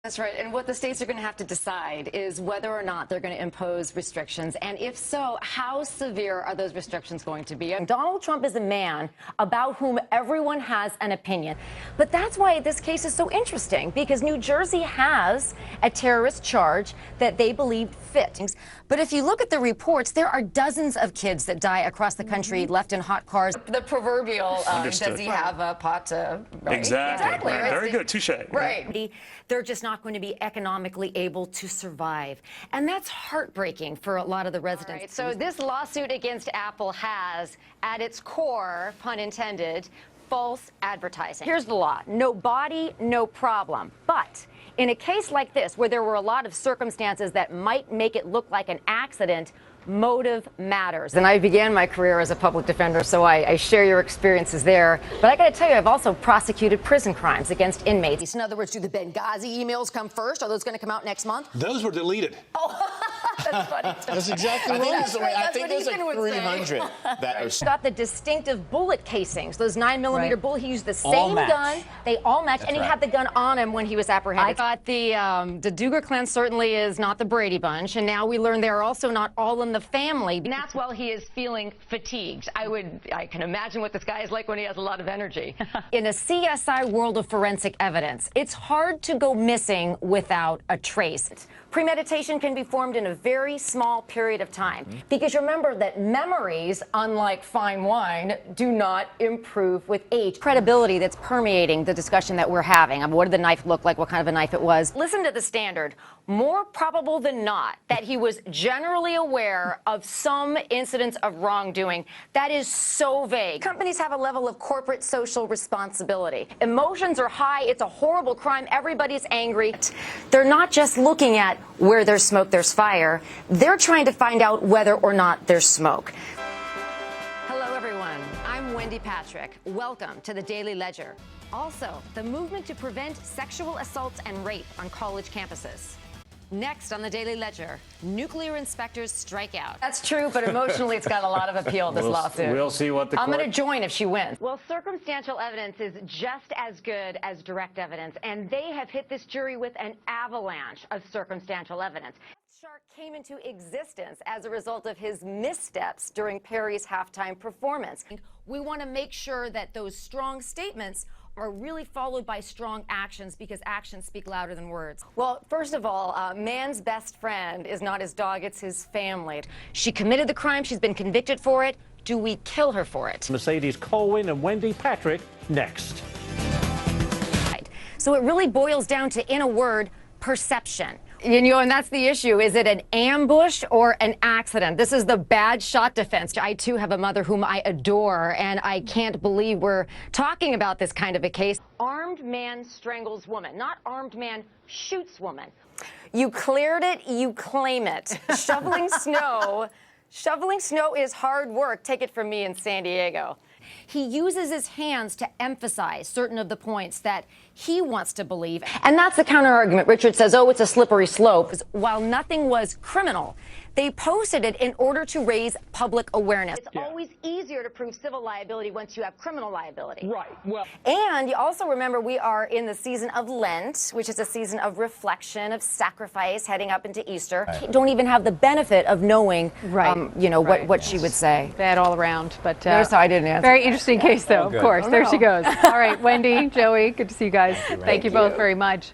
That's right. And what the states are going to have to decide is whether or not they're going to impose restrictions. And if so, how severe are those restrictions going to be? Donald Trump is a man about whom everyone has an opinion. But that's why this case is so interesting, because New Jersey has a terrorist charge that they believe fit. But if you look at the reports, there are dozens of kids that die across the country left in hot cars. The proverbial, does he have a pot to... Right? Exactly. Right. Very good. Touche. Right. They're just not going to be economically able to survive. And that's heartbreaking for a lot of the residents. Right, so this lawsuit against Apple has, at its core, pun intended, false advertising. Here's the law. No body, no problem. But in a case like this, where there were a lot of circumstances that might make it look like an accident, motive matters. And I began my career as a public defender, so I share your experiences there. But I got to tell you, I've also prosecuted prison crimes against inmates. In other words, do the Benghazi emails come first? Are those going to come out next month? Those were deleted. Oh, that's funny. That's exactly right. I think there's like 300 that are... Got the distinctive bullet casings, those 9mm bullet. He used the same gun. They all match, and he had the gun on him when he was apprehended. I thought the Duger clan certainly is not the Brady Bunch, and now we learn they're also not all in the family. And that's while he is feeling fatigued. I can imagine what this guy is like when he has a lot of energy. In a CSI world of forensic evidence, it's hard to go missing without a trace. Premeditation can be formed in a very small period of time, because remember that memories, unlike fine wine, do not improve with age. Credibility that's permeating the discussion that we're having of what did the knife look like, what kind of a knife it was. Listen to the standard. More probable than not that he was generally aware of some incidents of wrongdoing. That is so vague. Companies have a level of corporate social responsibility. Emotions are high. It's a horrible crime. Everybody's angry. They're not just looking at where there's smoke, there's fire. They're trying to find out whether or not there's smoke. Hello, everyone. I'm Wendy Patrick. Welcome to the Daily Ledger. Also, the movement to prevent sexual assaults and rape on college campuses. Next on the Daily Ledger, nuclear inspectors strike out. That's true, but emotionally it's got a lot of appeal, this lawsuit. We'll see what the I'm going to join if she wins. Well, circumstantial evidence is just as good as direct evidence, and they have hit this jury with an avalanche of circumstantial evidence. Shark came into existence as a result of his missteps during Perry's halftime performance. We want to make sure that those strong statements are really followed by strong actions, because actions speak louder than words. Well, first of all, man's best friend is not his dog, it's his family. She committed the crime, she's been convicted for it. Do we kill her for it? Mercedes Colwin and Wendy Patrick next. So it really boils down to, in a word, perception. And that's the issue. Is it an ambush or an accident? This is the bad shot defense. I, too, have a mother whom I adore, and I can't believe we're talking about this kind of a case. Armed man strangles woman, not armed man shoots woman. You cleared it, you claim it. Shoveling snow is hard work. Take it from me in San Diego. He uses his hands to emphasize certain of the points that he wants to believe. And that's the counter-argument. Richard says, oh, it's a slippery slope. While nothing was criminal, they posted it in order to raise public awareness. It's always easier to prove civil liability once you have criminal liability. Right. Well, and you also remember we are in the season of Lent, which is a season of reflection, of sacrifice, heading up into Easter. Right. Don't even have the benefit of knowing, what she would say. Bad all around, but notice how I didn't answer. Very interesting case, though. Of course, there she goes. All right, Wendy, Joey, good to see you guys. Thank you both very much.